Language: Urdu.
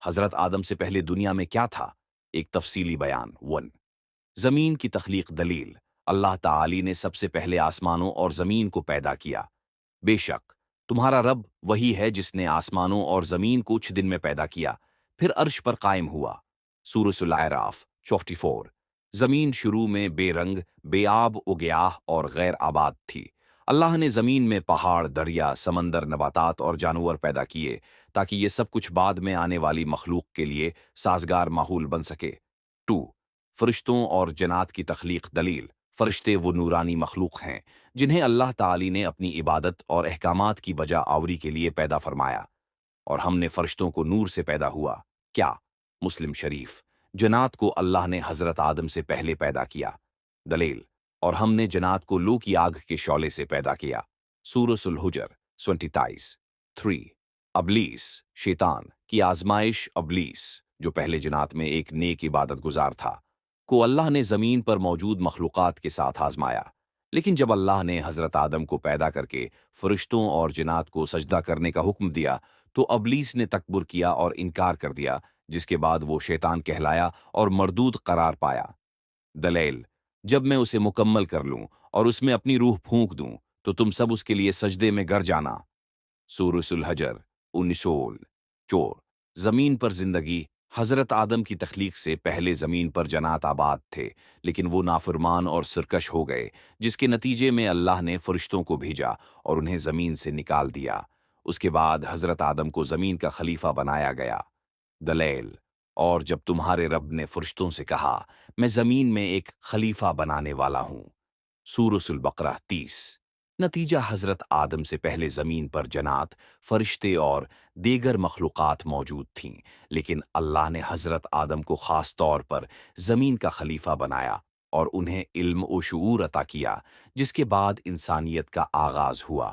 حضرت آدم سے پہلے دنیا میں کیا تھا؟ ایک تفصیلی بیان 1۔ زمین کی تخلیق دلیل۔ اللہ تعالی نے سب سے پہلے آسمانوں اور زمین کو پیدا کیا۔ بے شک تمہارا رب وہی ہے جس نے آسمانوں اور زمین کو 6 دن میں پیدا کیا، پھر عرش پر قائم ہوا۔ سورۃ الاعراف 44۔ زمین شروع میں بے رنگ، بے آب و گیاہ اور غیر آباد تھی۔ اللہ نے زمین میں پہاڑ، دریا، سمندر، نباتات اور جانور پیدا کیے تاکہ یہ سب کچھ بعد میں آنے والی مخلوق کے لیے سازگار ماحول بن سکے۔ 2۔ فرشتوں اور جنات کی تخلیق دلیل۔ فرشتے وہ نورانی مخلوق ہیں جنہیں اللہ تعالی نے اپنی عبادت اور احکامات کی بجا آوری کے لیے پیدا فرمایا، اور ہم نے فرشتوں کو نور سے پیدا ہوا۔ کیا؟ مسلم شریف۔ جنات کو اللہ نے حضرت آدم سے پہلے پیدا کیا۔ دلیل۔ اور ہم نے جنات کو لو کی آگ کے شعلے سے پیدا کیا۔ سورۃ الحجر 27۔ 3۔ ابلیس، شیطان کی آزمائش۔ ابلیس، جو پہلے جنات میں ایک نیک عبادت گزار تھا، کو اللہ نے زمین پر موجود مخلوقات کے ساتھ آزمایا، لیکن جب اللہ نے حضرت آدم کو پیدا کر کے فرشتوں اور جنات کو سجدہ کرنے کا حکم دیا تو ابلیس نے تکبر کیا اور انکار کر دیا، جس کے بعد وہ شیطان کہلایا اور مردود قرار پایا۔ دلیل۔ جب میں اسے مکمل کر لوں اور اس میں اپنی روح پھونک دوں تو تم سب اس کے لیے سجدے میں گر جانا۔ سورۃ الحجر 19۔ 4۔ زمین پر زندگی۔ حضرت آدم کی تخلیق سے پہلے زمین پر جنات آباد تھے، لیکن وہ نافرمان اور سرکش ہو گئے، جس کے نتیجے میں اللہ نے فرشتوں کو بھیجا اور انہیں زمین سے نکال دیا۔ اس کے بعد حضرت آدم کو زمین کا خلیفہ بنایا گیا۔ دلیل۔ اور جب تمہارے رب نے فرشتوں سے کہا میں زمین میں ایک خلیفہ بنانے والا ہوں۔ سورۃ البقرہ 30۔ نتیجہ حضرت آدم سے پہلے زمین پر جنات، فرشتے اور دیگر مخلوقات موجود تھیں، لیکن اللہ نے حضرت آدم کو خاص طور پر زمین کا خلیفہ بنایا اور انہیں علم و شعور عطا کیا، جس کے بعد انسانیت کا آغاز ہوا۔